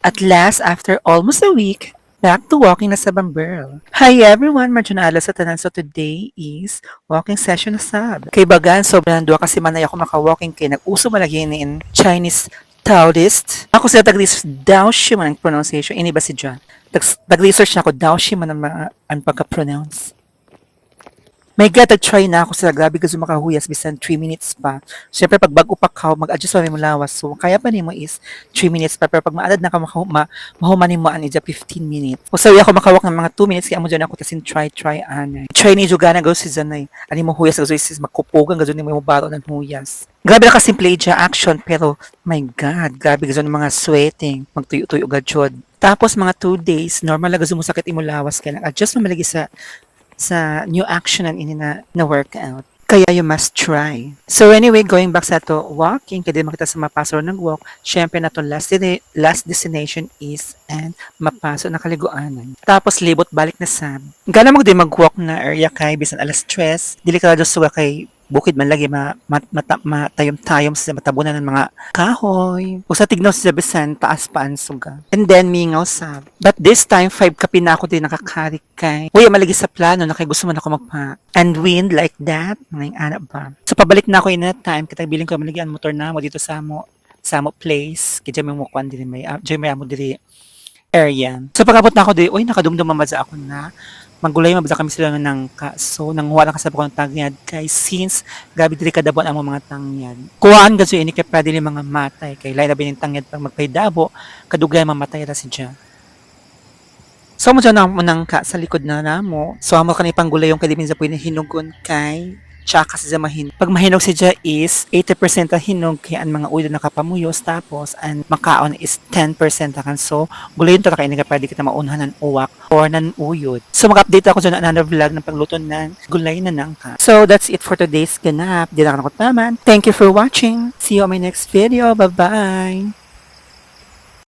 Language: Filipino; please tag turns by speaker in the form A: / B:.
A: At last, after almost a week, back to walking na sa Bamberl. Hi everyone, Marjana sa tanan. So today is walking session na sab. Kay bagan, sobrang dua kasi manay ako maka-walking kay nag-uso malagi ni in Chinese Taoist. Ako sila tag-research daw siya man ang pronunciation. Ini ba si John? Tag-research na ako daw siya man ang pagka-pronounce. My God, try na ako sa grabe kasi makahuyas bisan 3 minutes pa. Siyempre, pag bago pa ka, mag-adjust pa mo lawas. So, kaya pa nimo is 3 minutes pa. Pero pag maadad na ka, mahumanin mo an ija 15 minutes. O sawi ako makawak ng mga 2 minutes, kaya mo dyan ako tasin try, anay. Try ni Jugana, gawin si Zanay. Ani mo huyas, gawin si magkupugan, gawin mo baro ng huyas. Grabe na kasimple ija action, pero my God, grabe gawin mga sweating, magtuyo-tuyo gajod. Tapos mga 2 days, normal na gawin mo sakit imo lawas, kaya nag-adjust mo malagi sa new action ang ini na workout. Kaya you must try. So anyway, going back sa to walking, kaya makita sa mapasok nag-walk, syempre na to last destination is and mapasok na kaliguanan. Tapos libot balik na sab. Gana mo din mag-walk na area kay bisan alas stress, delikado suga kay bukid man lagi matayom-tayom sa matabunan ng mga kahoy. O sa tignaw sa bisan, taas paan suga. And then, mingaw sa. But this time, 5 kapi na ako din nakakarik kay. Uy, malagi sa plano na kay gusto man ako magpa. And wind like that, mga anak ba. So, pabalik na ako in that time. Kitag-biling ko malagi ang motor na mo dito sa mo place. Kaya may mukwan din may amo diri area. So, pagkabot na ako di, uy, nakadumdum mamadza ako na. Magulay mabasa kami sila ng kaso nang wala kasab ko ng tangyad kay since gabi diri kadabon ang mga tangyad kuhaan gaso ini kay pwede ni mga matay kay lain labi ning tangyad pag magpaydabo kadugay mamatay ra si Diyan. So mo dyan nang ka sa likod na namo so amo kani panggulay yung kadipin sa pwede hinugon kay tsaka sa mahinog. Pag mahinog siya is 80% ang hinog kaya ang mga ulo nakapamuyos tapos ang makaon is 10% akan. So, gulayin to kaya nga pwede kita maunhan ng uwak or ng uyod. So, mag-update ako dyan another vlog ng pagluto ng gulay na nangka. So, that's it for today's ganap. Di na ako naman. Thank you for watching. See you on my next video. Bye-bye!